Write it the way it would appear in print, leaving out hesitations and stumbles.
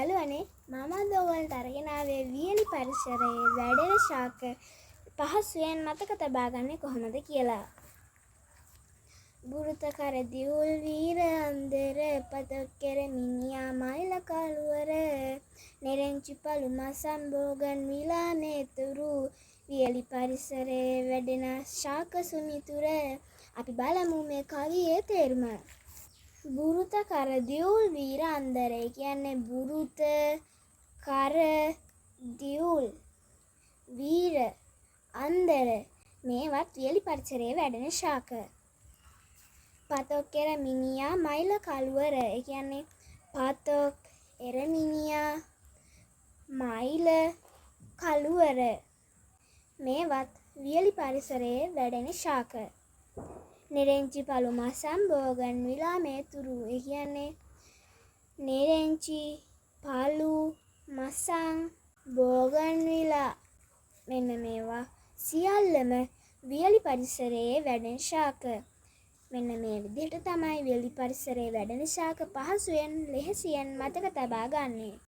යාළුවනේ මම අද ඔයාලට අරගෙන ආවේ වියලි පරිසරයේ වැඩෙන ශාක පහසුවෙන් මතක තබා ගන්නේ කොහොමද කියලා. බුරුත කර දියුල් වීර අන්දර පතක් කෙර මිනියා මයිල කළුවර නෙරෙන්චි පළු මසම් බෝගන් විලා මේතුරු වියලි පරිසරයේ වැඩෙන ශාක සුමිතුර. අපි බලමු මේ කවියේ තේරුම. බුරුත කර දියුල් වීර අන්දරේ කියන්නේ බුරුත කර දියුල් වීර අන්දර මේවත් වියලි පරිසරයේ වැඩෙන ශාක. පතොක් එර මිනියා මයිල කළුවර ඒ කියන්නේ පතොක් එර මිනියා මයිල කළුවර මේවත් වියලි පරිසරයේ වැඩෙන ශාක. නෙරෙන්චි පළු මසම් බෝගන් විලා මේතුරු ඒ කියන්නේ නෙරෙන්චි පළු මසං බෝගන් විලා මෙන්න මේවා සියල්ලම වියලි පරිසරයේ වැඩෙන ශාක. මෙන්න මේ විදිහට තමයි වියලි පරිසරයේ වැඩෙන ශාක පහසුවෙන් ලෙහෙසියෙන් මතක තබා ගන්නේ.